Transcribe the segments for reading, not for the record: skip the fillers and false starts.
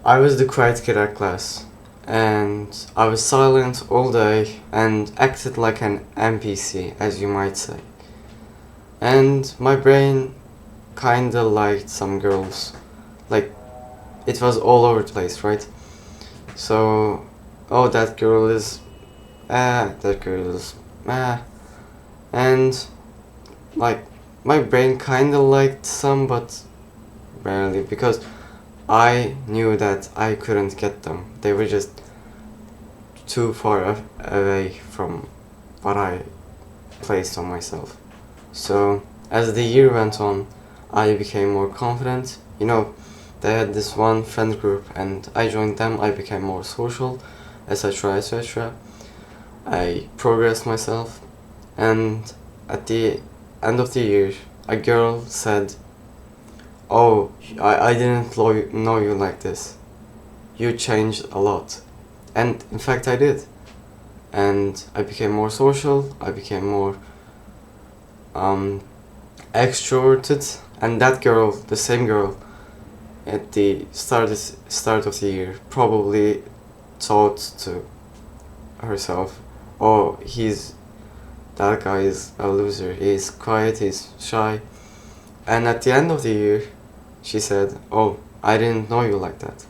I was the quiet kid at class, and I was silent all day and acted like an NPC, as you might say. And my brain kinda liked some girls. Like, it was all over the place, right? So, oh, that girl is, that girl is, and, like, my brain kinda liked some, but rarely, because I knew that I couldn't get them. They were just too far away from what I placed on myself. So, as the year went on, I became more confident. You know, they had this one friend group, and I joined them. I became more social, etc., etc. I progressed myself, and at the end of the year, a girl said, "Oh, I didn't know you like this. You changed a lot." And in fact, I did. And I became more social, I became more extroverted. And that girl, the same girl, at the start of the year, probably thought to herself, "Oh, that guy is a loser. He's quiet, he's shy." And at the end of the year, she said, "Oh, I didn't know you like that."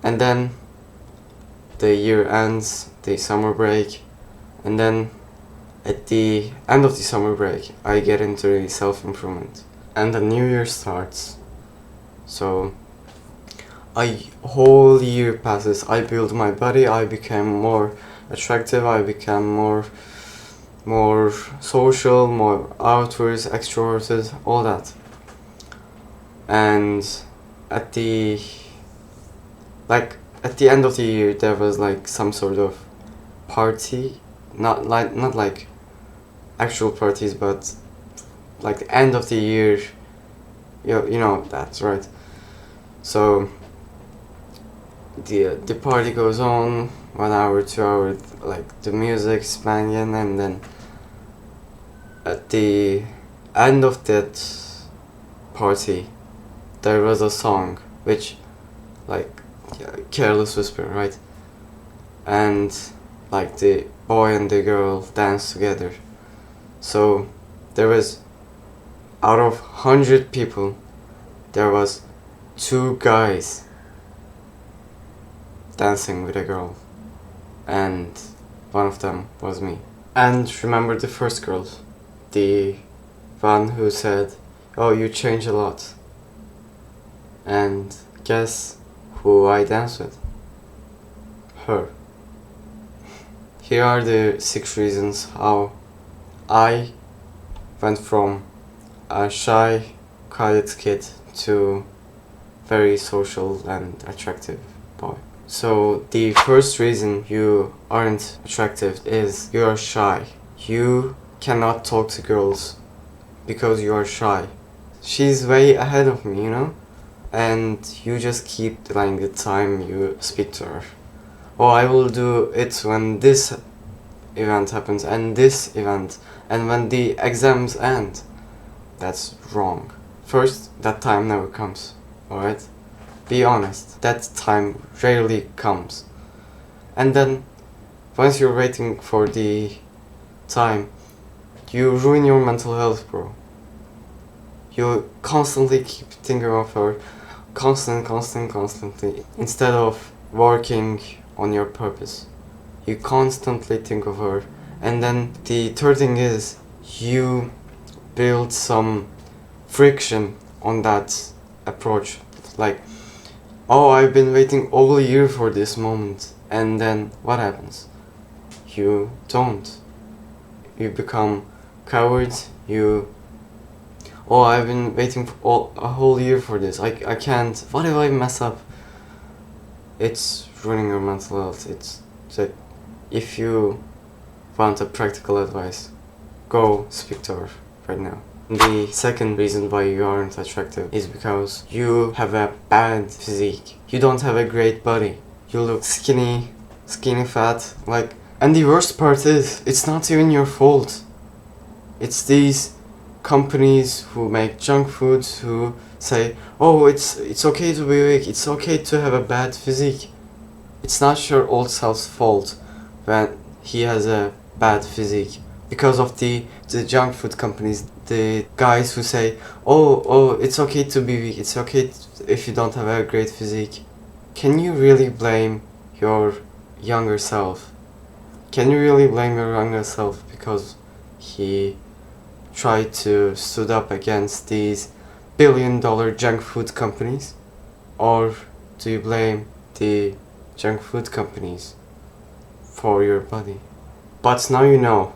And then the year ends, the summer break, and then at the end of the summer break, I get into the self-improvement, and the new year starts. So a whole year passes. I build my body, I became more attractive, I became more social, more outwards, extroverted, all that. And at the at the end of the year, there was like some sort of party, not like actual parties, but like the end of the year. You know that's right. So the party goes on 1 hour, 2 hours, like the music's banging, and then at the end of that party, there was a song which, like, Careless Whisper, right? And like the boy and the girl dance together. So there was, out of 100 people, there was 2 guys dancing with a girl, and one of them was me. And remember the first girl, the one who said, "Oh, you changed a lot." And guess who I danced with? Her. Here are the 6 reasons how I went from a shy, quiet kid to very social and attractive boy. So the first reason you aren't attractive is you are shy. You cannot talk to girls because you are shy. She's way ahead of me, you know? And you just keep delaying the time you speak to her. "Oh, I will do it when this event happens, and this event, and when the exams end." That's wrong. First, that time never comes, alright? Be honest, that time rarely comes. And then, once you're waiting for the time, you ruin your mental health, bro. You constantly keep thinking of her, constantly, instead of working on your purpose. You constantly think of her. And then the third thing is, you build some friction on that approach. Like, "Oh, I've been waiting all year for this moment." And then what happens? You don't. You become coward. "Oh, I've been waiting for a whole year for this. I can't. What if I mess up?" It's ruining your mental health. It's like, if you want a practical advice, go speak to her right now. The second reason why you aren't attractive is because you have a bad physique. You don't have a great body. You look skinny fat, like. And the worst part is, it's not even your fault. It's these companies who make junk foods, who say, oh, it's okay to be weak, it's okay to have a bad physique. It's not your old self's fault when he has a bad physique. Because of the junk food companies, the guys who say, oh, it's okay to be weak, it's okay if you don't have a great physique. Can you really blame your younger self? Can you really blame your younger self because he tried to stood up against these billion-dollar junk food companies? Or do you blame the junk food companies for your body? But now you know.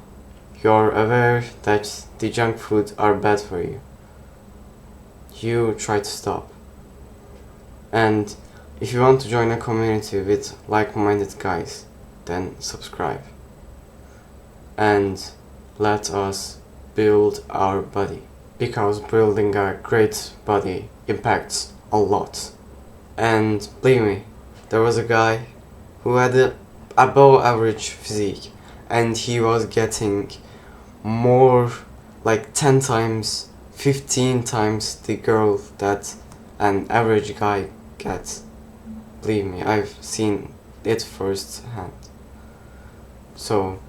You're aware that the junk food are bad for you. You try to stop. And if you want to join a community with like-minded guys, then subscribe. And let us build our body. Because building a great body impacts a lot. And believe me, there was a guy who had a above average physique, and he was getting more, like 10 times, 15 times the girl that an average guy gets. Believe me, I've seen it firsthand. So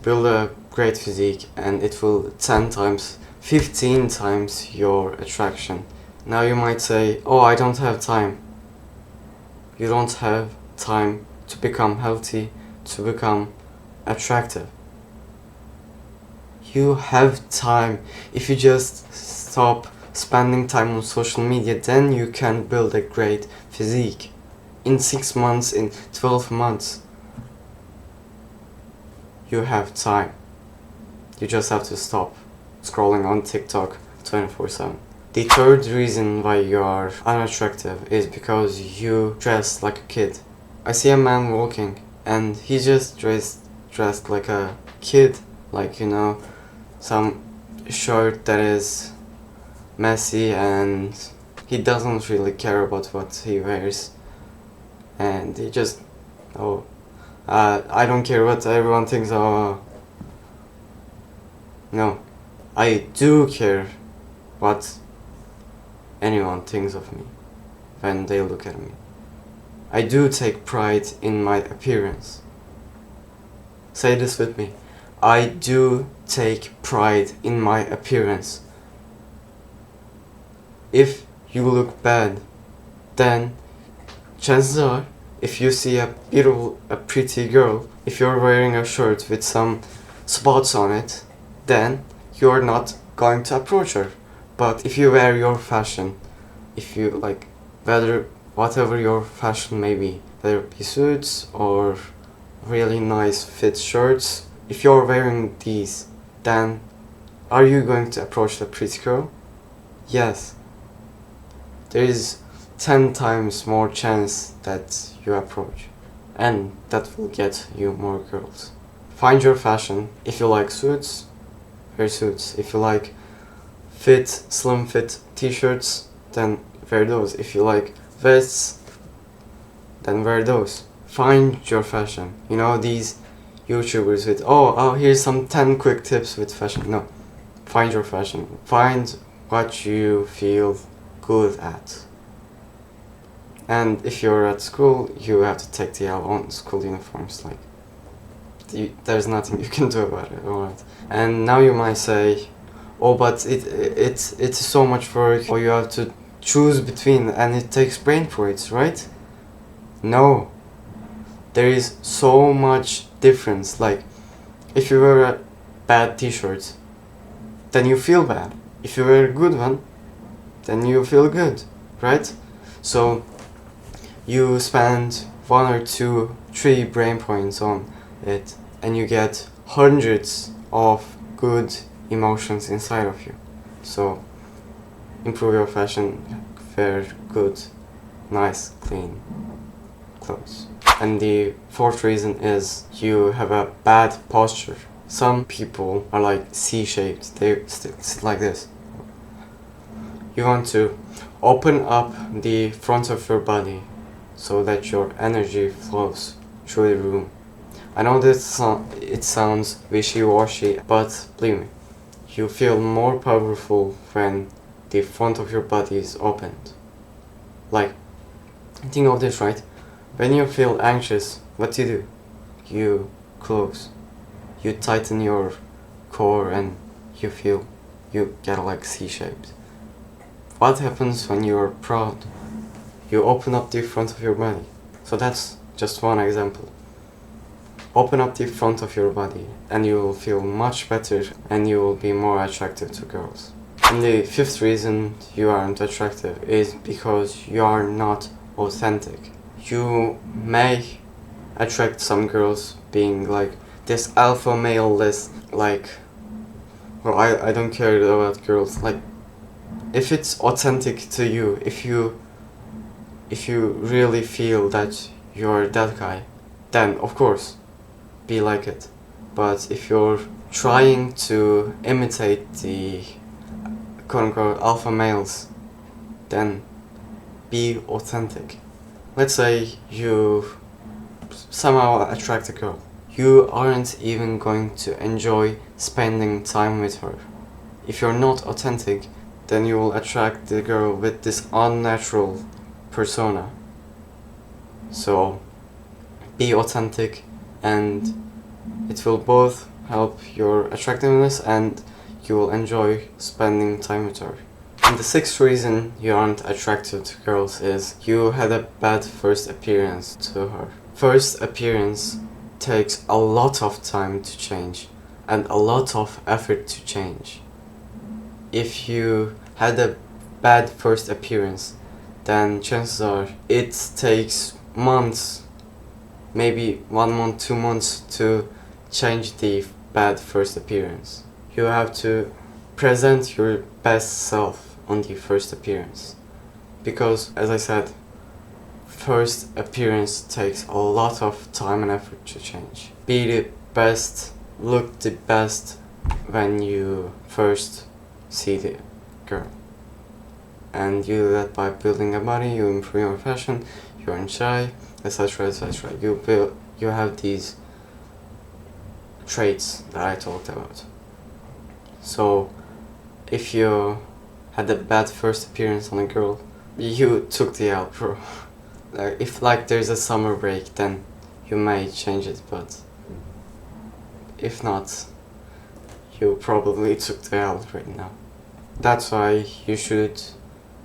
build a great physique and it will 10 times, 15 times your attraction. Now you might say, oh, I don't have time. You don't have time to become healthy, to become attractive. You have time. If you just stop spending time on social media, then you can build a great physique in 6 months, in 12 months. You have time. You just have to stop scrolling on TikTok 24/7. The third reason why you are unattractive is because you dress like a kid. I see a man walking and he just dressed like a kid, like, you know, some shirt that is messy and he doesn't really care about what he wears, and he just, I don't care what everyone thinks. No, I do care what anyone thinks of me when they look at me. I do take pride in my appearance. Say this with me. I do take pride in my appearance. If you look bad, then chances are, if you see a pretty girl, if you're wearing a shirt with some spots on it, then you're not going to approach her. But if you wear your fashion, if you like, whatever your fashion may be, whether it be suits or really nice fit shirts, if you're wearing these, then are you going to approach the pretty girl? Yes. There is 10 times more chance that you approach, and that will get you more girls. Find your fashion. If you like suits, wear suits. If you like slim fit t-shirts, then wear those. If you like vests, then wear those. Find your fashion. You know, these YouTubers with, here's some 10 quick tips with fashion. No, find your fashion. Find what you feel good at. And if you're at school, you have to take the L on school uniforms. Like, there's nothing you can do about it. Alright. And now you might say, oh, but it's so much work, or you have to choose between, and it takes brain for it, right? No. There is so much difference. Like, if you wear a bad t-shirt, then you feel bad. If you wear a good one, then you feel good, right? So you spend 1 or 2, 3 brain points on it, and you get hundreds of good emotions inside of you. So improve your fashion, wear good, nice, clean clothes. And the fourth reason is you have a bad posture. Some people are like C-shaped, they sit like this. You want to open up the front of your body so that your energy flows through the room. I know this it sounds wishy-washy, but believe me, you feel more powerful when the front of your body is opened. Like, think of this, right? When you feel anxious, what do? You close. You tighten your core and you get like C-shaped. What happens when you're proud? You open up the front of your body. So that's just one example. Open up the front of your body and you will feel much better and you will be more attractive to girls. And the fifth reason you aren't attractive is because you are not authentic. You may attract some girls being like this alpha male list, like, well, I don't care about girls, like, if it's authentic to you, if you really feel that you're that guy, then of course be like it. But if you're trying to imitate the quote-unquote alpha males, then be authentic. Let's say you somehow attract a girl. You aren't even going to enjoy spending time with her. If you're not authentic, then you will attract the girl with this unnatural persona. So be authentic, and it will both help your attractiveness and you will enjoy spending time with her. And the sixth reason you aren't attracted to girls is you had a bad first appearance to her. First appearance takes a lot of time to change and a lot of effort to change. If you had a bad first appearance, then chances are it takes months, maybe 1 month, 2 months to change the bad first appearance. You have to present your best self on the first appearance. Because, as I said, first appearance takes a lot of time and effort to change. Be the best, look the best when you first see the girl. And you do that by building a body, you improve your fashion, you aren't shy, etc, etc. You have these traits that I talked about. So if you had a bad first appearance on a girl, you took the L, bro. If like there's a summer break, then you may change it, but if not, you probably took the L right now. That's why you should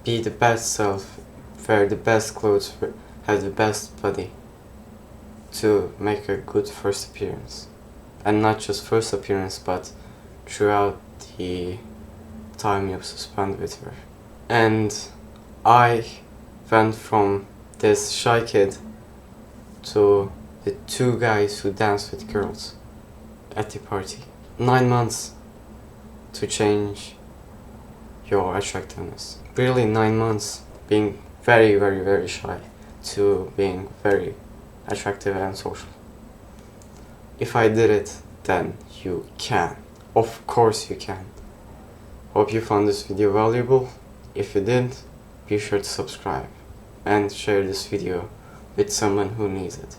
be the best self, wear the best clothes, have the best body to make a good first appearance. And not just first appearance, but throughout the time you spend with her. And I went from this shy kid to the 2 guys who dance with girls at the party. 9 months to change your attractiveness. Really 9 months being very, very, very shy to being very attractive and social. If I did it, then you can. Of course you can. Hope you found this video valuable. If you did, be sure to subscribe and share this video with someone who needs it.